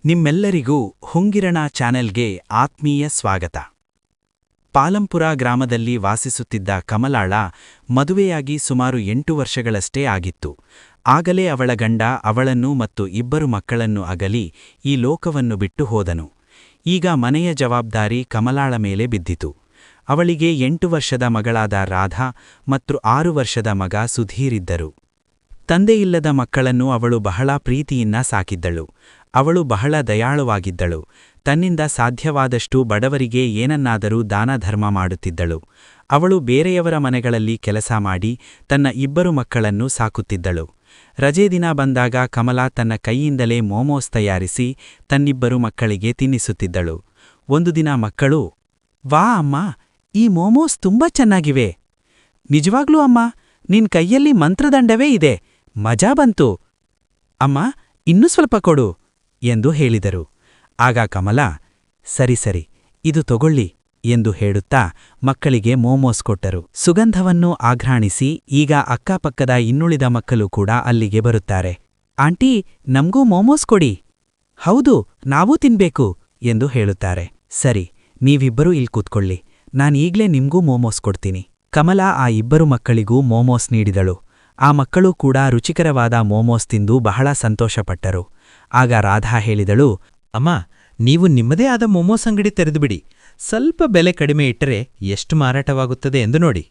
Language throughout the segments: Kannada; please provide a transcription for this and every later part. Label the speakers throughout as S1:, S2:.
S1: ನಿಮ್ಮೆಲ್ಲರಿಗೂ ಹುಂಗಿರಣ ಚಾನೆಲ್ಗೆ ಆತ್ಮೀಯ ಸ್ವಾಗತ. ಪಾಲಂಪುರ ಗ್ರಾಮದಲ್ಲಿ ವಾಸಿಸುತ್ತಿದ್ದ ಕಮಲಾಳ ಮದುವೆಯಾಗಿ ಸುಮಾರು 8 ವರ್ಷಗಳಷ್ಟೇ ಆಗಿತ್ತು. ಆಗಲೇ ಅವಳ ಗಂಡ ಅವಳನ್ನು ಮತ್ತು 2 ಮಕ್ಕಳನ್ನು ಅಗಲಿ ಈ ಲೋಕವನ್ನು ಬಿಟ್ಟು ಹೋದನು. ಈಗ ಮನೆಯ ಜವಾಬ್ದಾರಿ ಕಮಲಾಳ ಮೇಲೆ ಬಿದ್ದಿತು. ಅವಳಿಗೆ 8 ವರ್ಷದ ಮಗಳಾದ ರಾಧಾ ಮತ್ತು 6 ವರ್ಷದ ಮಗ ಸುಧೀರ್ ಇದ್ದರು. ತಂದೆಯಿಲ್ಲದ ಮಕ್ಕಳನ್ನು ಅವಳು ಬಹಳ ಪ್ರೀತಿಯಿಂದ ಸಾಕಿದ್ದಳು. ಅವಳು ಬಹಳ ದಯಾಳುವಾಗಿದ್ದಳು. ತನ್ನಿಂದ ಸಾಧ್ಯವಾದಷ್ಟು ಬಡವರಿಗೆ ಏನನ್ನಾದರೂ ದಾನ ಧರ್ಮ ಮಾಡುತ್ತಿದ್ದಳು. ಅವಳು ಬೇರೆಯವರ ಮನೆಗಳಲ್ಲಿ ಕೆಲಸ ಮಾಡಿ ತನ್ನ 2 ಮಕ್ಕಳನ್ನು ಸಾಕುತ್ತಿದ್ದಳು. ರಜೆ ದಿನ ಬಂದಾಗ ಕಮಲಾ ತನ್ನ ಕೈಯಿಂದಲೇ ಮೋಮೋಸ್ ತಯಾರಿಸಿ ತನ್ನಿಬ್ಬರು ಮಕ್ಕಳಿಗೆ ತಿನ್ನಿಸುತ್ತಿದ್ದಳು. ಒಂದು ದಿನ ಮಕ್ಕಳು, "ವಾ ಅಮ್ಮ, ಈ ಮೋಮೋಸ್ ತುಂಬಾ ಚೆನ್ನಾಗಿವೆ." "ನಿಜವಾಗ್ಲೂ ಅಮ್ಮ, ನಿನ್ ಕೈಯಲ್ಲಿ ಮಂತ್ರದಂಡವೇ ಇದೆ, ಮಜಾ ಬಂತು." "ಅಮ್ಮ, ಇನ್ನೂ ಸ್ವಲ್ಪ ಕೊಡು" ಎಂದು ಹೇಳಿದರು. ಆಗ ಕಮಲಾ, ಸರಿ ಇದು ತಗೊಳ್ಳಿ ಎಂದು ಹೇಳುತ್ತಾ ಮಕ್ಕಳಿಗೆ ಮೋಮೋಸ್ ಕೊಟ್ಟರು. ಸುಗಂಧವನ್ನು ಆಘ್ರಾಣಿಸಿ ಈಗ ಅಕ್ಕಪಕ್ಕದ ಇನ್ನುಳಿದ ಮಕ್ಕಳು ಕೂಡ ಅಲ್ಲಿಗೆ ಬರುತ್ತಾರೆ. "ಆಂಟಿ, ನಮ್ಗೂ ಮೋಮೋಸ್ ಕೊಡಿ." "ಹೌದು, ನಾವೂ ತಿನ್ಬೇಕು" ಎಂದು ಹೇಳುತ್ತಾರೆ. "ಸರಿ, ನೀವಿಬ್ಬರೂ ಇಲ್ಲಿ ಕೂತ್ಕೊಳ್ಳಿ, ನಾನೀಗ್ಲೇ ನಿಮ್ಗೂ ಮೋಮೋಸ್ ಕೊಡ್ತೀನಿ." ಕಮಲಾ ಆ 2 ಮಕ್ಕಳಿಗೂ ಮೋಮೋಸ್ ನೀಡಿದಳು. ಆ ಮಕ್ಕಳು ಕೂಡ ರುಚಿಕರವಾದ ಮೋಮೋಸ್ ತಿಂದು ಬಹಳ ಸಂತೋಷಪಟ್ಟರು. ಆಗ ರಾಧಾ ಹೇಳಿದಳು,
S2: "ಅಮ್ಮ, ನೀವು ನಿಮ್ಮದೇ ಆದ ಮೋಮೋಸ್ ಅಂಗಡಿ ತೆರೆದುಬಿಡಿ. ಸ್ವಲ್ಪ ಬೆಲೆ ಕಡಿಮೆ ಇಟ್ಟರೆ ಎಷ್ಟು ಮಾರಾಟವಾಗುತ್ತದೆ ಎಂದು ನೋಡಿ.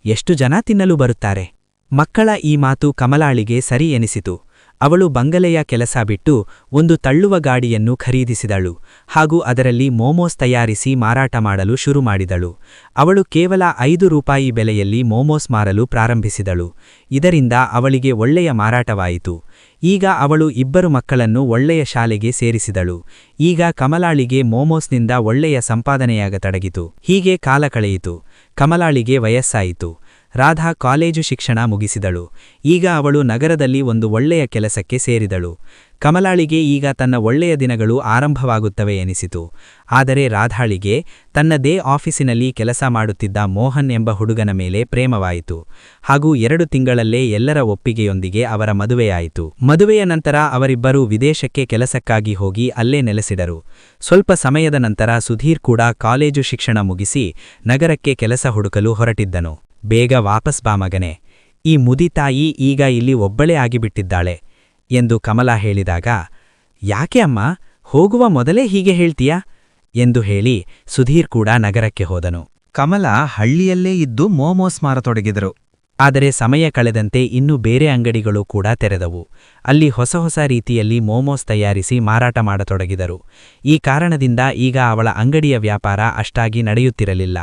S1: ಎಷ್ಟು ಜನ ತಿನ್ನಲು ಬರುತ್ತಾರೆ." ಮಕ್ಕಳ ಈ ಮಾತು ಕಮಲಾಳಿಗೆ ಸರಿ ಎನಿಸಿತು. ಅವಳು ಬಂಗಲೆಯ ಕೆಲಸ ಬಿಟ್ಟು ಒಂದು ತಳ್ಳುವ ಗಾಡಿಯನ್ನು ಖರೀದಿಸಿದಳು ಹಾಗೂ ಅದರಲ್ಲಿ ಮೋಮೋಸ್ ತಯಾರಿಸಿ ಮಾರಾಟ ಮಾಡಲು ಶುರು ಮಾಡಿದಳು. ಅವಳು ಕೇವಲ 5 ರೂಪಾಯಿ ಬೆಲೆಯಲ್ಲಿ ಮೋಮೋಸ್ ಮಾರಲು ಪ್ರಾರಂಭಿಸಿದಳು. ಇದರಿಂದ ಅವಳಿಗೆ ಒಳ್ಳೆಯ ಮಾರಾಟವಾಯಿತು. ಈಗ ಅವಳು 2 ಮಕ್ಕಳನ್ನು ಒಳ್ಳೆಯ ಶಾಲೆಗೆ ಸೇರಿಸಿದಳು. ಈಗ ಕಮಲಾಳಿಗೆ ಮೋಮೋಸ್ನಿಂದ ಒಳ್ಳೆಯ ಸಂಪಾದನೆಯಾಗತೊಡಗಿತು. ಹೀಗೆ ಕಾಲ ಕಳೆಯಿತು. ಕಮಲಾಳಿಗೆ ವಯಸ್ಸಾಯಿತು. ರಾಧಾ ಕಾಲೇಜು ಶಿಕ್ಷಣ ಮುಗಿಸಿದಳು. ಈಗ ಅವಳು ನಗರದಲ್ಲಿ ಒಂದು ಒಳ್ಳೆಯ ಕೆಲಸಕ್ಕೆ ಸೇರಿದಳು. ಕಮಲಾಳಿಗೆ ಈಗ ತನ್ನ ಒಳ್ಳೆಯ ದಿನಗಳು ಆರಂಭವಾಗುತ್ತವೆ ಎನಿಸಿತು. ಆದರೆ ರಾಧಾಳಿಗೆ ತನ್ನದೇ ಆಫೀಸಿನಲ್ಲಿ ಕೆಲಸ ಮಾಡುತ್ತಿದ್ದ ಮೋಹನ್ ಎಂಬ ಹುಡುಗನ ಮೇಲೆ ಪ್ರೇಮವಾಯಿತು. ಹಾಗೂ 2 ತಿಂಗಳಲ್ಲೇ ಎಲ್ಲರ ಒಪ್ಪಿಗೆಯೊಂದಿಗೆ ಅವರ ಮದುವೆಯಾಯಿತು. ಮದುವೆಯ ನಂತರ ಅವರಿಬ್ಬರೂ ವಿದೇಶಕ್ಕೆ ಕೆಲಸಕ್ಕಾಗಿ ಹೋಗಿ ಅಲ್ಲೇ ನೆಲೆಸಿದರು. ಸ್ವಲ್ಪ ಸಮಯದ ನಂತರ ಸುಧೀರ್ ಕೂಡ ಕಾಲೇಜು ಶಿಕ್ಷಣ ಮುಗಿಸಿ ನಗರಕ್ಕೆ ಕೆಲಸ ಹುಡುಕಲು ಹೊರಟಿದ್ದನು. "ಬೇಗ ವಾಪಸ್ ಬಾ ಮಗನೇ, ಈ ಮುದಿತಾಯಿ ಈಗ ಇಲ್ಲಿ ಒಬ್ಬಳೇ ಆಗಿಬಿಟ್ಟಿದ್ದಾಳೆ" ಎಂದು ಕಮಲಾ ಹೇಳಿದಾಗ, "ಯಾಕೆ ಅಮ್ಮ, ಹೋಗುವ ಮೊದಲೇ ಹೀಗೆ ಹೇಳ್ತೀಯಾ?" ಎಂದು ಹೇಳಿ ಸುಧೀರ್ ಕೂಡ ನಗರಕ್ಕೆ ಹೋದನು.
S2: ಕಮಲಾ ಹಳ್ಳಿಯಲ್ಲೇ ಇದ್ದು ಮೋಮೋಸ್ ಮಾರತೊಡಗಿದರು.
S1: ಆದರೆ ಸಮಯ ಕಳೆದಂತೆ ಇನ್ನೂ ಬೇರೆ ಅಂಗಡಿಗಳು ಕೂಡ ತೆರೆದವು. ಅಲ್ಲಿ ಹೊಸ ರೀತಿಯಲ್ಲಿ ಮೋಮೋಸ್ ತಯಾರಿಸಿ ಮಾರಾಟ ಮಾಡತೊಡಗಿದರು. ಈ ಕಾರಣದಿಂದ ಈಗ ಅವಳ ಅಂಗಡಿಯ ವ್ಯಾಪಾರ ಅಷ್ಟಾಗಿ ನಡೆಯುತ್ತಿರಲಿಲ್ಲ.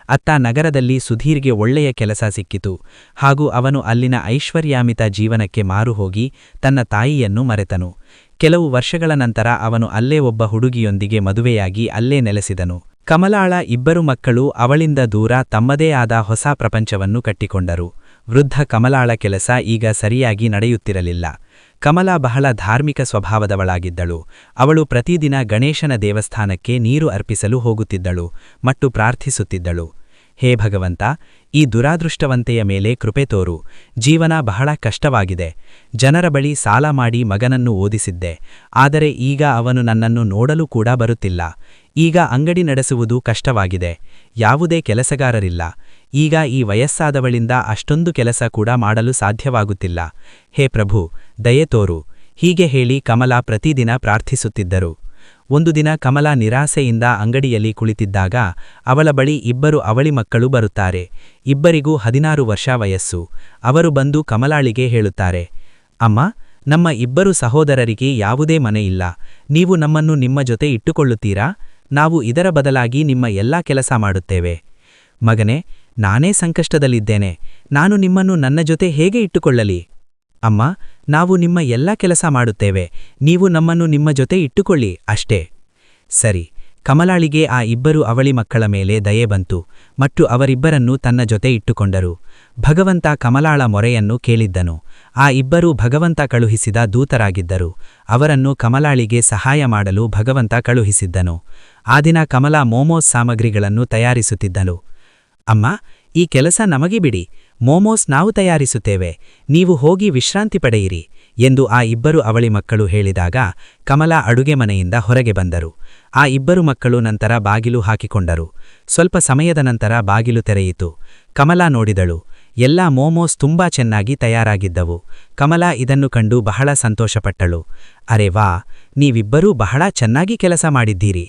S1: ಅತ್ತ ನಗರದಲ್ಲಿ ಸುಧೀರ್ಗೆ ಒಳ್ಳೆಯ ಕೆಲಸ ಸಿಕ್ಕಿತು ಹಾಗೂ ಅವನು ಅಲ್ಲಿನ ಐಶ್ವರ್ಯಾಮಿತ ಜೀವನಕ್ಕೆ ಮಾರುಹೋಗಿ ತನ್ನ ತಾಯಿಯನ್ನು ಮರೆತನು. ಕೆಲವು ವರ್ಷಗಳ ನಂತರ ಅವನು ಅಲ್ಲೇ ಒಬ್ಬ ಹುಡುಗಿಯೊಂದಿಗೆ ಮದುವೆಯಾಗಿ ಅಲ್ಲೇ ನೆಲೆಸಿದನು. ಕಮಲಾಳ 2 ಮಕ್ಕಳು ಅವಳಿಂದ ದೂರ ತಮ್ಮದೇ ಆದ ಹೊಸ ಪ್ರಪಂಚವನ್ನು ಕಟ್ಟಿಕೊಂಡರು. ವೃದ್ಧ ಕಮಲಾಳ ಕೆಲಸ ಈಗ ಸರಿಯಾಗಿ ನಡೆಯುತ್ತಿರಲಿಲ್ಲ. ಕಮಲಾ ಬಹಳ ಧಾರ್ಮಿಕ ಸ್ವಭಾವದವಳಾಗಿದ್ದಳು. ಅವಳು ಪ್ರತಿದಿನ ಗಣೇಶನ ದೇವಸ್ಥಾನಕ್ಕೆ ನೀರು ಅರ್ಪಿಸಲು ಹೋಗುತ್ತಿದ್ದಳು ಮತ್ತು ಪ್ರಾರ್ಥಿಸುತ್ತಿದ್ದಳು. "ಹೇ ಭಗವಂತ, ಈ ದುರಾದೃಷ್ಟವಂತೆಯ ಮೇಲೆ ಕೃಪೆ ತೋರು. ಜೀವನ ಬಹಳ ಕಷ್ಟವಾಗಿದೆ. ಜನರ ಬಳಿ ಸಾಲ ಮಾಡಿ ಮಗನನ್ನು ಓದಿಸಿದ್ದೆ. ಆದರೆ ಈಗ ಅವನು ನನ್ನನ್ನು ನೋಡಲು ಕೂಡ ಬರುತ್ತಿಲ್ಲ. ಈಗ ಅಂಗಡಿ ನಡೆಸುವುದು ಕಷ್ಟವಾಗಿದೆ. ಯಾವುದೇ ಕೆಲಸಗಾರರಿಲ್ಲ. ಈಗ ಈ ವಯಸ್ಸಾದವಳಿಂದ ಅಷ್ಟೊಂದು ಕೆಲಸ ಕೂಡ ಮಾಡಲು ಸಾಧ್ಯವಾಗುತ್ತಿಲ್ಲ. ಹೇ ಪ್ರಭು, ದಯೆ ತೋರು." ಹೀಗೆ ಹೇಳಿ ಕಮಲಾ ಪ್ರತಿದಿನ ಪ್ರಾರ್ಥಿಸುತ್ತಿದ್ದರು. ಒಂದು ದಿನ ಕಮಲಾ ನಿರಾಸೆಯಿಂದ ಅಂಗಡಿಯಲ್ಲಿ ಕುಳಿತಿದ್ದಾಗ ಅವಳ ಬಳಿ 2 ಅವಳಿ ಮಕ್ಕಳು ಬರುತ್ತಾರೆ. ಇಬ್ಬರಿಗೂ 16 ವರ್ಷ ವಯಸ್ಸು. ಅವರು ಬಂದು ಕಮಲಾಳಿಗೆ ಹೇಳುತ್ತಾರೆ, "ಅಮ್ಮ, ನಮ್ಮ 2 ಸಹೋದರರಿಗೆ ಯಾವುದೇ ಮನೆ ಇಲ್ಲ. ನೀವು ನಮ್ಮನ್ನು ನಿಮ್ಮ ಜೊತೆ ಇಟ್ಟುಕೊಳ್ಳುತ್ತೀರಾ? ನಾವು ಇದರ ಬದಲಾಗಿ ನಿಮ್ಮ ಎಲ್ಲಾ ಕೆಲಸ ಮಾಡುತ್ತೇವೆ." "ಮಗನೇ, ನಾನೇ ಸಂಕಷ್ಟದಲ್ಲಿದ್ದೇನೆ. ನಾನು ನಿಮ್ಮನ್ನು ನನ್ನ ಜೊತೆ ಹೇಗೆ ಇಟ್ಟುಕೊಳ್ಳಲಿ?" "ಅಮ್ಮ, ನಾವು ನಿಮ್ಮ ಎಲ್ಲ ಕೆಲಸ ಮಾಡುತ್ತೇವೆ. ನೀವು ನಮ್ಮನ್ನು ನಿಮ್ಮ ಜೊತೆ ಇಟ್ಟುಕೊಳ್ಳಿ ಅಷ್ಟೇ." ಸರಿ. ಕಮಲಾಳಿಗೆ ಆ 2 ಅವಳಿ ಮಕ್ಕಳ ಮೇಲೆ ದಯೆ ಬಂತು ಮತ್ತು ಅವರಿಬ್ಬರನ್ನೂ ತನ್ನ ಜೊತೆ ಇಟ್ಟುಕೊಂಡರು. ಭಗವಂತ ಕಮಲಾಳ ಮೊರೆಯನ್ನು ಕೇಳಿದ್ದನು. ಆ 2 ಭಗವಂತ ಕಳುಹಿಸಿದ ದೂತರಾಗಿದ್ದರು. ಅವರನ್ನು ಕಮಲಾಳಿಗೆ ಸಹಾಯ ಮಾಡಲು ಭಗವಂತ ಕಳುಹಿಸಿದ್ದನು. ಆ ದಿನ ಕಮಲಾ ಮೋಮೋಸ್ ಸಾಮಗ್ರಿಗಳನ್ನು ತಯಾರಿಸುತ್ತಿದ್ದಳು. "ಅಮ್ಮ, ಈ ಕೆಲಸ ನಮಗೆ ಬಿಡಿ. ಮೋಮೋಸ್ ನಾವು ತಯಾರಿಸುತ್ತೇವೆ. ನೀವು ಹೋಗಿ ವಿಶ್ರಾಂತಿ ಪಡೆಯಿರಿ" ಎಂದು ಆ ಇಬ್ಬರು ಅವಳಿ ಮಕ್ಕಳು ಹೇಳಿದಾಗ ಕಮಲಾ ಅಡುಗೆ ಮನೆಯಿಂದ ಹೊರಗೆ ಬಂದರು. ಆ ಇಬ್ಬರು ಮಕ್ಕಳು ನಂತರ ಬಾಗಿಲು ಹಾಕಿಕೊಂಡರು. ಸ್ವಲ್ಪ ಸಮಯದ ನಂತರ ಬಾಗಿಲು ತೆರೆಯಿತು. ಕಮಲಾ ನೋಡಿದಳು. ಎಲ್ಲಾ ಮೋಮೋಸ್ ತುಂಬಾ ಚೆನ್ನಾಗಿ ತಯಾರಾಗಿದ್ದವು. ಕಮಲಾ ಇದನ್ನು ಕಂಡು ಬಹಳ ಸಂತೋಷಪಟ್ಟಳು. ಅರೆ ವಾ, ನೀವಿಬ್ಬರೂ ಬಹಳ ಚೆನ್ನಾಗಿ ಕೆಲಸ ಮಾಡಿದ್ದೀರಿ.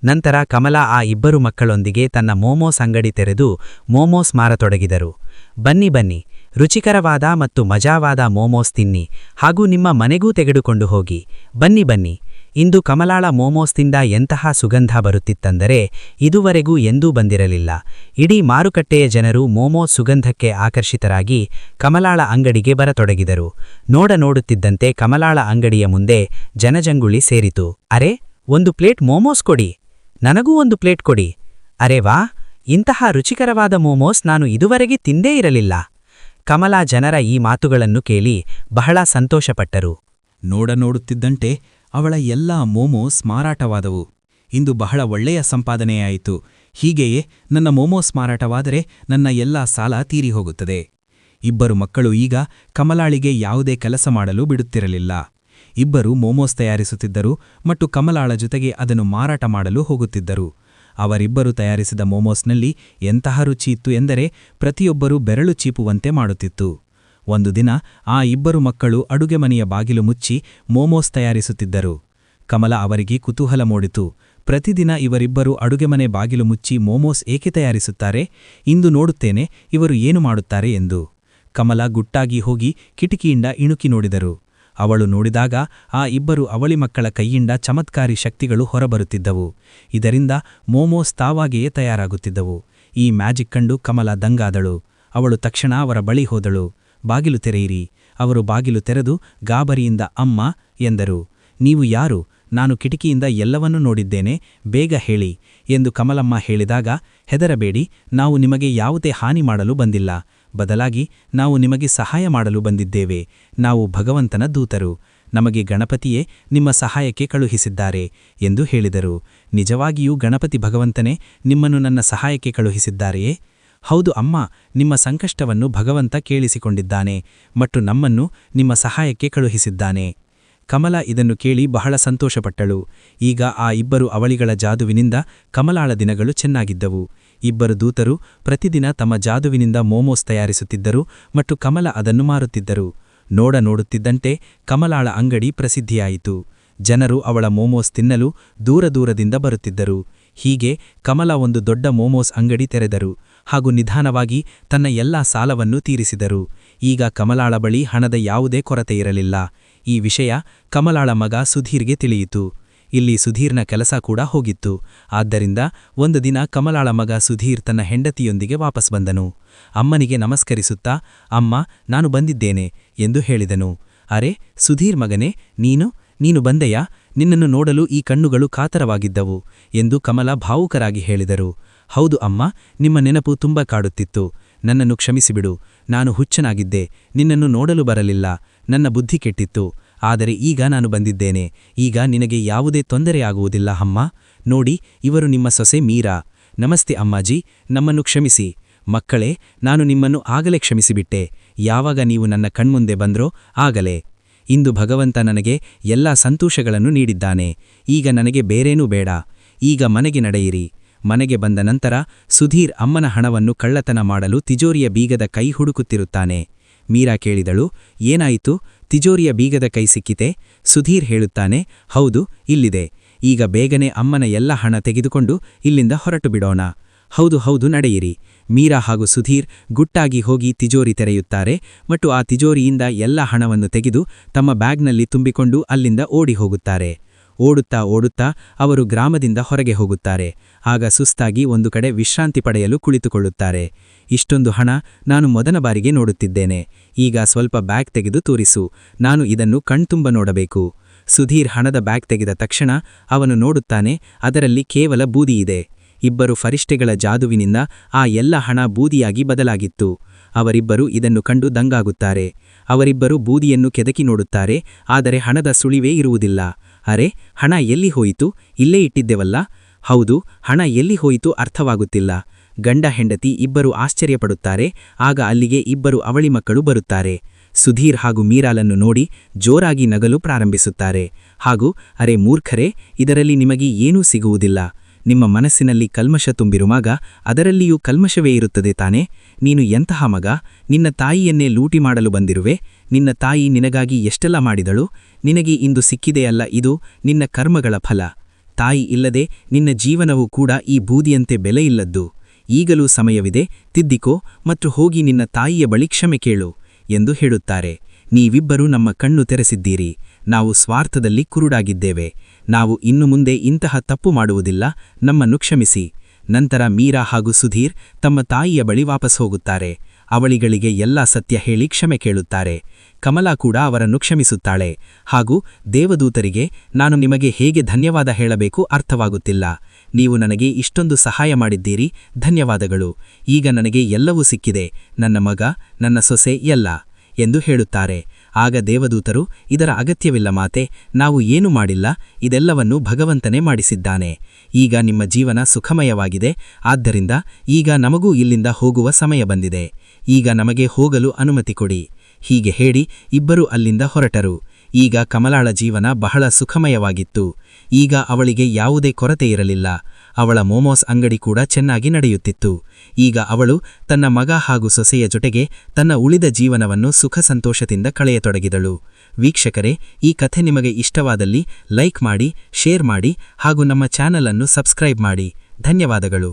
S1: ನಂತರ ಕಮಲಾ ಆ ಇಬ್ಬರು ಮಕ್ಕಳೊಂದಿಗೆ ತನ್ನ ಮೋಮೋಸ್ ಅಂಗಡಿ ತೆರೆದು ಮೋಮೋಸ್ ಮಾರತೊಡಗಿದರು. ಬನ್ನಿ ಬನ್ನಿ, ರುಚಿಕರವಾದ ಮತ್ತು ಮಜಾವಾದ ಮೋಮೋಸ್ ತಿನ್ನಿ, ಹಾಗೂ ನಿಮ್ಮ ಮನೆಗೂ ತೆಗೆದುಕೊಂಡು ಹೋಗಿ. ಬನ್ನಿ ಬನ್ನಿ. ಇಂದು ಕಮಲಾಳ ಮೋಮೋಸ್ತಿಂದ ಎಂತಹ ಸುಗಂಧ ಬರುತ್ತಿತ್ತೆಂದರೆ ಇದುವರೆಗೂ ಎಂದೂ ಬಂದಿರಲಿಲ್ಲ. ಇಡೀ ಮಾರುಕಟ್ಟೆಯ ಜನರು ಮೋಮೋಸ್ ಸುಗಂಧಕ್ಕೆ ಆಕರ್ಷಿತರಾಗಿ ಕಮಲಾಳ ಅಂಗಡಿಗೆ ಬರತೊಡಗಿದರು. ನೋಡುತ್ತಿದ್ದಂತೆ ಕಮಲಾಳ ಅಂಗಡಿಯ ಮುಂದೆ ಜನಜಂಗುಳಿ ಸೇರಿತು. ಅರೆ, ಒಂದು ಪ್ಲೇಟ್ ಮೋಮೋಸ್ ಕೊಡಿ, ನನಗೂ ಒಂದು ಪ್ಲೇಟ್ ಕೊಡಿ. ಅರೆ ವಾ, ಇಂತಹ ರುಚಿಕರವಾದ ಮೋಮೋಸ್ ನಾನು ಇದುವರೆಗೆ ತಿಂದೇ ಇರಲಿಲ್ಲ. ಕಮಲಾ ಜನರ ಈ ಮಾತುಗಳನ್ನು ಕೇಳಿ ಬಹಳ ಸಂತೋಷಪಟ್ಟರು.
S2: ನೋಡುತ್ತಿದ್ದಂತೆ ಅವಳ ಎಲ್ಲಾ ಮೋಮೋಸ್ ಮಾರಾಟವಾದವು. ಇಂದು ಬಹಳ ಒಳ್ಳೆಯ ಸಂಪಾದನೆಯಾಯಿತು. ಹೀಗೆಯೇ ನನ್ನ ಮೋಮೋಸ್ ಮಾರಾಟವಾದರೆ ನನ್ನ ಎಲ್ಲಾ ಸಾಲ ತೀರಿ ಹೋಗುತ್ತದೆ. ಇಬ್ಬರು ಮಕ್ಕಳು ಈಗ ಕಮಲಾಳಿಗೆ ಯಾವುದೇ ಕೆಲಸ ಮಾಡಲು ಬಿಡುತ್ತಿರಲಿಲ್ಲ. ಇಬ್ಬರು ಮೋಮೋಸ್ ತಯಾರಿಸುತ್ತಿದ್ದರು ಮತ್ತು ಕಮಲಾಳ ಜೊತೆಗೆ ಅದನ್ನು ಮಾರಾಟ ಮಾಡಲು ಹೋಗುತ್ತಿದ್ದರು. ಅವರಿಬ್ಬರು ತಯಾರಿಸಿದ ಮೋಮೋಸ್ನಲ್ಲಿ ಎಂತಹ ರುಚಿ ಇತ್ತು ಎಂದರೆ ಪ್ರತಿಯೊಬ್ಬರೂ ಬೆರಳು ಚೀಪುವಂತೆ ಮಾಡುತ್ತಿತ್ತು. ಒಂದು ದಿನ ಆ ಇಬ್ಬರು ಮಕ್ಕಳು ಅಡುಗೆ ಮನೆಯ ಬಾಗಿಲು ಮುಚ್ಚಿ ಮೋಮೋಸ್ ತಯಾರಿಸುತ್ತಿದ್ದರು. ಕಮಲಾ ಅವರಿಗೆ ಕುತೂಹಲ ಮೂಡಿತು. ಪ್ರತಿದಿನ ಇವರಿಬ್ಬರು ಅಡುಗೆಮನೆ ಬಾಗಿಲು ಮುಚ್ಚಿ ಮೋಮೋಸ್ ಏಕೆ ತಯಾರಿಸುತ್ತಾರೆ? ಇಂದು ನೋಡುತ್ತೇನೆ ಇವರು ಏನು ಮಾಡುತ್ತಾರೆ ಎಂದು. ಕಮಲಾ ಗುಟ್ಟಾಗಿ ಹೋಗಿ ಕಿಟಕಿಯಿಂದ ಇಣುಕಿ ನೋಡಿದರು. ಅವಳು ನೋಡಿದಾಗ ಆ ಇಬ್ಬರು ಅವಳಿ ಮಕ್ಕಳ ಕೈಯಿಂದ ಚಮತ್ಕಾರಿ ಶಕ್ತಿಗಳು ಹೊರಬರುತ್ತಿದ್ದವು. ಇದರಿಂದ ಮೋಮೋಸ್ ತಾವಾಗಿಯೇ ತಯಾರಾಗುತ್ತಿದ್ದವು. ಈ ಮ್ಯಾಜಿಕ್ ಕಂಡು ಕಮಲಾ ದಂಗಾದಳು. ಅವಳು ತಕ್ಷಣ ಅವರ ಬಳಿ ಹೋದಳು. ಬಾಗಿಲು ತೆರೆಯಿರಿ. ಅವರು ಬಾಗಿಲು ತೆರೆದು ಗಾಬರಿಯಿಂದ ಅಮ್ಮ ಎಂದರು. ನೀವು ಯಾರು? ನಾನು ಕಿಟಕಿಯಿಂದ ಎಲ್ಲವನ್ನೂ ನೋಡಿದ್ದೇನೆ, ಬೇಗ ಹೇಳಿ ಎಂದು ಕಮಲಮ್ಮ ಹೇಳಿದಾಗ, ಹೆದರಬೇಡಿ, ನಾವು ನಿಮಗೆ ಯಾವುದೇ ಹಾನಿ ಮಾಡಲು ಬಂದಿಲ್ಲ. ಬದಲಾಗಿ ನಾವು ನಿಮಗೆ ಸಹಾಯ ಮಾಡಲು ಬಂದಿದ್ದೇವೆ. ನಾವು ಭಗವಂತನ ದೂತರು. ನಮಗೆ ಗಣಪತಿಯೇ ನಿಮ್ಮ ಸಹಾಯಕ್ಕೆ ಕಳುಹಿಸಿದ್ದಾರೆ ಎಂದು ಹೇಳಿದರು. ನಿಜವಾಗಿಯೂ ಗಣಪತಿ ಭಗವಂತನೇ ನಿಮ್ಮನ್ನು ನನ್ನ ಸಹಾಯಕ್ಕೆ ಕಳುಹಿಸಿದ್ದಾರೆಯೇ? ಹೌದು ಅಮ್ಮ, ನಿಮ್ಮ ಸಂಕಷ್ಟವನ್ನು ಭಗವಂತ ಕೇಳಿಸಿಕೊಂಡಿದ್ದಾನೆ ಮತ್ತು ನಮ್ಮನ್ನು ನಿಮ್ಮ ಸಹಾಯಕ್ಕೆ ಕಳುಹಿಸಿದ್ದಾನೆ. ಕಮಲಾ ಇದನ್ನು ಕೇಳಿ ಬಹಳ ಸಂತೋಷಪಟ್ಟಳು. ಈಗ ಆ ಇಬ್ಬರು ಅವಳಿಗಳ ಜಾದುವಿನಿಂದ ಕಮಲಾಳ ದಿನಗಳು ಚೆನ್ನಾಗಿದ್ದವು. ಇಬ್ಬರು ದೂತರು ಪ್ರತಿದಿನ ತಮ್ಮ ಜಾದುವಿನಿಂದ ಮೋಮೋಸ್ ತಯಾರಿಸುತ್ತಿದ್ದರು ಮತ್ತು ಕಮಲ ಅದನ್ನು ಮಾರುತ್ತಿದ್ದರು. ನೋಡುತ್ತಿದ್ದಂತೆ ಕಮಲಾಳ ಅಂಗಡಿ ಪ್ರಸಿದ್ಧಿಯಾಯಿತು. ಜನರು ಅವಳ ಮೋಮೋಸ್ ತಿನ್ನಲು ದೂರದಿಂದ ಬರುತ್ತಿದ್ದರು. ಹೀಗೆ ಕಮಲಾ ಒಂದು ದೊಡ್ಡ ಮೋಮೋಸ್ ಅಂಗಡಿ ತೆರೆದರು ಹಾಗೂ ನಿಧಾನವಾಗಿ ತನ್ನ ಎಲ್ಲಾ ಸಾಲವನ್ನು ತೀರಿಸಿದರು. ಈಗ ಕಮಲಾಳ ಬಳಿ ಹಣದ ಯಾವುದೇ ಕೊರತೆಯಿರಲಿಲ್ಲ. ಈ ವಿಷಯ ಕಮಲಾಳ ಮಗ ಸುಧೀರ್ಗೆ ತಿಳಿಯಿತು. ಇಲ್ಲಿ ಸುಧೀರ್ನ ಕೆಲಸ ಕೂಡ ಹೋಗಿತ್ತು. ಆದ್ದರಿಂದ ಒಂದು ದಿನ ಕಮಲಾಳ ಮಗ ಸುಧೀರ್ ತನ್ನ ಹೆಂಡತಿಯೊಂದಿಗೆ ವಾಪಸ್ ಬಂದನು. ಅಮ್ಮನಿಗೆ ನಮಸ್ಕರಿಸುತ್ತಾ, ಅಮ್ಮ, ನಾನು ಬಂದಿದ್ದೇನೆ ಎಂದು ಹೇಳಿದನು. ಅರೆ ಸುಧೀರ್ ಮಗನೇ, ನೀನು ಬಂದೆಯಾ? ನಿನ್ನನ್ನು ನೋಡಲು ಈ ಕಣ್ಣುಗಳು ಕಾತರವಾಗಿದ್ದವು ಎಂದು ಕಮಲಾ ಭಾವುಕರಾಗಿ ಹೇಳಿದರು. ಹೌದು ಅಮ್ಮ, ನಿಮ್ಮ ನೆನಪು ತುಂಬ ಕಾಡುತ್ತಿತ್ತು. ನನ್ನನ್ನು ಕ್ಷಮಿಸಿಬಿಡು. ನಾನು ಹುಚ್ಚನಾಗಿದ್ದೆ, ನಿನ್ನನ್ನು ನೋಡಲು ಬರಲಿಲ್ಲ. ನನ್ನ ಬುದ್ಧಿ ಕೆಟ್ಟಿತ್ತು. ಆದರೆ ಈಗ ನಾನು ಬಂದಿದ್ದೇನೆ. ಈಗ ನಿನಗೆ ಯಾವುದೇ ತೊಂದರೆಯಾಗುವುದಿಲ್ಲ ಅಮ್ಮ. ನೋಡಿ, ಇವರು ನಿಮ್ಮ ಸೊಸೆ ಮೀರಾ. ನಮಸ್ತೆ ಅಮ್ಮಾಜಿ, ನಮ್ಮನ್ನು ಕ್ಷಮಿಸಿ. ಮಕ್ಕಳೇ, ನಾನು ನಿಮ್ಮನ್ನು ಆಗಲೇ ಕ್ಷಮಿಸಿಬಿಟ್ಟೆ. ಯಾವಾಗ ನೀವು ನನ್ನ ಕಣ್ಮುಂದೆ ಬಂದ್ರೋ ಆಗಲೇ. ಇಂದು ಭಗವಂತ ನನಗೆ ಎಲ್ಲ ಸಂತೋಷಗಳನ್ನು ನೀಡಿದ್ದಾನೆ. ಈಗ ನನಗೆ ಬೇರೇನೂ ಬೇಡ. ಈಗ ಮನೆಗೆ ನಡೆಯಿರಿ. ಮನೆಗೆ ಬಂದ ನಂತರ ಸುಧೀರ್ ಅಮ್ಮನ ಹಣವನ್ನು ಕಳ್ಳತನ ಮಾಡಲು ತಿಜೋರಿಯ ಬೀಗದ ಕೈ ಹುಡುಕುತ್ತಿರುತ್ತಾನೆ. ಮೀರಾ ಕೇಳಿದಳು, ಏನಾಯಿತು? ತಿಜೋರಿಯ ಬೀಗದ ಕೈ ಸಿಕ್ಕಿತೆ? ಸುಧೀರ್ ಹೇಳುತ್ತಾನೆ, ಹೌದು, ಇಲ್ಲಿದೆ. ಈಗ ಬೇಗನೆ ಅಮ್ಮನ ಎಲ್ಲ ಹಣ ತೆಗೆದುಕೊಂಡು ಇಲ್ಲಿಂದ ಹೊರಟು ಬಿಡೋಣ. ಹೌದು, ನಡೆಯಿರಿ. ಮೀರಾ ಹಾಗೂ ಸುಧೀರ್ ಗುಟ್ಟಾಗಿ ಹೋಗಿ ತಿಜೋರಿ ತೆರೆಯುತ್ತಾರೆ ಮತ್ತು ಆ ತಿಜೋರಿಯಿಂದ ಎಲ್ಲ ಹಣವನ್ನು ತೆಗೆದು ತಮ್ಮ ಬ್ಯಾಗ್ನಲ್ಲಿ ತುಂಬಿಕೊಂಡು ಅಲ್ಲಿಂದ ಓಡಿ ಹೋಗುತ್ತಾರೆ. ಓಡುತ್ತಾ ಅವರು ಗ್ರಾಮದಿಂದ ಹೊರಗೆ ಹೋಗುತ್ತಾರೆ. ಆಗ ಸುಸ್ತಾಗಿ ಒಂದು ಕಡೆ ವಿಶ್ರಾಂತಿ ಪಡೆಯಲು ಕುಳಿತುಕೊಳ್ಳುತ್ತಾರೆ. ಇಷ್ಟೊಂದು ಹಣ ನಾನು ಮೊದಲ ಬಾರಿಗೆ ನೋಡುತ್ತಿದ್ದೇನೆ. ಈಗ ಸ್ವಲ್ಪ ಬ್ಯಾಗ್ ತೆಗೆದು ತೋರಿಸು. ನಾನು ಇದನ್ನು ಕಣ್ತುಂಬ ನೋಡಬೇಕು. ಸುಧೀರ್ ಹಣದ ಬ್ಯಾಗ್ ತೆಗೆದ ತಕ್ಷಣ ಅವನು ನೋಡುತ್ತಾನೆ, ಅದರಲ್ಲಿ ಕೇವಲ ಬೂದಿಯಿದೆ. ಇಬ್ಬರು ಫರಿಷ್ಠೆಗಳ ಜಾದುವಿನಿಂದ ಆ ಎಲ್ಲ ಹಣ ಬೂದಿಯಾಗಿ ಬದಲಾಗಿತ್ತು. ಅವರಿಬ್ಬರು ಇದನ್ನು ಕಂಡು ದಂಗಾಗುತ್ತಾರೆ. ಅವರಿಬ್ಬರು ಬೂದಿಯನ್ನು ಕೆದಕಿ ನೋಡುತ್ತಾರೆ, ಆದರೆ ಹಣದ ಸುಳಿವೇ ಇರುವುದಿಲ್ಲ. ಅರೆ, ಹಣ ಎಲ್ಲಿ ಹೋಯಿತು? ಇಲ್ಲೇ ಇಟ್ಟಿದ್ದೆವಲ್ಲ. ಹೌದು, ಹಣ ಎಲ್ಲಿ ಹೋಯಿತು ಅರ್ಥವಾಗುತ್ತಿಲ್ಲ. ಗಂಡ ಹೆಂಡತಿ ಇಬ್ಬರು ಆಶ್ಚರ್ಯಪಡುತ್ತಾರೆ. ಆಗ ಅಲ್ಲಿಗೆ ಇಬ್ಬರು ಅವಳಿ ಮಕ್ಕಳು ಬರುತ್ತಾರೆ.
S1: ಸುಧೀರ್ ಹಾಗೂ ಮೀರಾಲನ್ನು ನೋಡಿ ಜೋರಾಗಿ ನಗಲು ಪ್ರಾರಂಭಿಸುತ್ತಾರೆ. ಹಾಗೂ ಅರೆ ಮೂರ್ಖರೇ, ಇದರಲ್ಲಿ ನಿಮಗೆ ಏನೂ ಸಿಗುವುದಿಲ್ಲ. ನಿಮ್ಮ ಮನಸ್ಸಿನಲ್ಲಿ ಕಲ್ಮಶ ತುಂಬಿರುವಾಗ ಅದರಲ್ಲಿಯೂ ಕಲ್ಮಶವೇ ಇರುತ್ತದೆ ತಾನೇ? ನೀನು ಎಂತಹ ಮಗ? ನಿನ್ನ ತಾಯಿಯನ್ನೇ ಲೂಟಿ ಮಾಡಲು ಬಂದಿರುವೆ. ನಿನ್ನ ತಾಯಿ ನಿನಗಾಗಿ ಎಷ್ಟೆಲ್ಲ ಮಾಡಿದಳು? ನಿನಗೆ ಇಂದು ಸಿಕ್ಕಿದೆಯಲ್ಲ, ಇದು ನಿನ್ನ ಕರ್ಮಗಳ ಫಲ. ತಾಯಿ ಇಲ್ಲದೆ ನಿನ್ನ ಜೀವನವೂ ಕೂಡ ಈ ಬೂದಿಯಂತೆ ಬೆಲೆಯಿಲ್ಲದ್ದು. ಈಗಲೂ ಸಮಯವಿದೆ, ತಿದ್ದಿಕೋ ಮತ್ತು ಹೋಗಿ ನಿನ್ನ ತಾಯಿಯ ಬಳಿ ಕ್ಷಮೆ ಕೇಳು ಎಂದು ಹೇಳುತ್ತಾರೆ. ನೀವಿಬ್ಬರೂ ನಮ್ಮ ಕಣ್ಣು ತೆರೆಸಿದ್ದೀರಿ. ನಾವು ಸ್ವಾರ್ಥದಲ್ಲಿ ಕುರುಡಾಗಿದ್ದೇವೆ. ನಾವು ಇನ್ನು ಮುಂದೆ ಇಂತಹ ತಪ್ಪು ಮಾಡುವುದಿಲ್ಲ, ನಮ್ಮನ್ನು ಕ್ಷಮಿಸಿ. ನಂತರ ಮೀರಾ ಹಾಗೂ ಸುಧೀರ್ ತಮ್ಮ ತಾಯಿಯ ಬಳಿ ವಾಪಸ್ ಹೋಗುತ್ತಾರೆ. ಅವಳಿಗಳಿಗೆ ಎಲ್ಲಾ ಸತ್ಯ ಹೇಳಿ ಕ್ಷಮೆ ಕೇಳುತ್ತಾರೆ. ಕಮಲಾ ಕೂಡ ಅವರನ್ನು ಕ್ಷಮಿಸುತ್ತಾಳೆ. ಹಾಗೂ ದೇವದೂತರಿಗೆ, ನಾನು ನಿಮಗೆ ಹೇಗೆ ಧನ್ಯವಾದ ಹೇಳಬೇಕು ಅರ್ಥವಾಗುತ್ತಿಲ್ಲ. ನೀವು ನನಗೆ ಇಷ್ಟೊಂದು ಸಹಾಯ ಮಾಡಿದ್ದೀರಿ, ಧನ್ಯವಾದಗಳು. ಈಗ ನನಗೆ ಎಲ್ಲವೂ ಸಿಕ್ಕಿದೆ, ನನ್ನ ಮಗ, ನನ್ನ ಸೊಸೆ ಎಲ್ಲ ಎಂದು ಹೇಳುತ್ತಾರೆ. ಆಗ ದೇವದೂತರು, ಇದರ ಅಗತ್ಯವಿಲ್ಲ ಮಾತೆ, ನಾವು ಏನೂ ಮಾಡಿಲ್ಲ, ಇದೆಲ್ಲವನ್ನೂ ಭಗವಂತನೇ ಮಾಡಿಸಿದ್ದಾನೆ. ಈಗ ನಿಮ್ಮ ಜೀವನ ಸುಖಮಯವಾಗಿದೆ. ಆದ್ದರಿಂದ ಈಗ ನಮಗೂ ಇಲ್ಲಿಂದ ಹೋಗುವ ಸಮಯ ಬಂದಿದೆ. ಈಗ ನಮಗೆ ಹೋಗಲು ಅನುಮತಿ ಕೊಡಿ. ಹೀಗೆ ಹೇಳಿ ಇಬ್ಬರೂ ಅಲ್ಲಿಂದ ಹೊರಟರು. ಈಗ ಕಮಲಾಳ ಜೀವನ ಬಹಳ ಸುಖಮಯವಾಗಿತ್ತು. ಈಗ ಅವಳಿಗೆ ಯಾವುದೇ ಕೊರತೆ ಇರಲಿಲ್ಲ. ಅವಳ ಮೋಮೋಸ್ ಅಂಗಡಿ ಕೂಡ ಚೆನ್ನಾಗಿ ನಡೆಯುತ್ತಿತ್ತು. ಈಗ ಅವಳು ತನ್ನ ಮಗ ಹಾಗೂ ಸೊಸೆಯ ಜೊತೆಗೆ ತನ್ನ ಉಳಿದ ಜೀವನವನ್ನು ಸುಖ ಸಂತೋಷದಿಂದ ಕಳೆಯತೊಡಗಿದಳು. ವೀಕ್ಷಕರೇ, ಈ ಕಥೆ ನಿಮಗೆ ಇಷ್ಟವಾದಲ್ಲಿ ಲೈಕ್ ಮಾಡಿ, ಶೇರ್ ಮಾಡಿ ಹಾಗೂ ನಮ್ಮ ಚಾನಲ್ ಅನ್ನು ಸಬ್ಸ್ಕ್ರೈಬ್ ಮಾಡಿ. ಧನ್ಯವಾದಗಳು.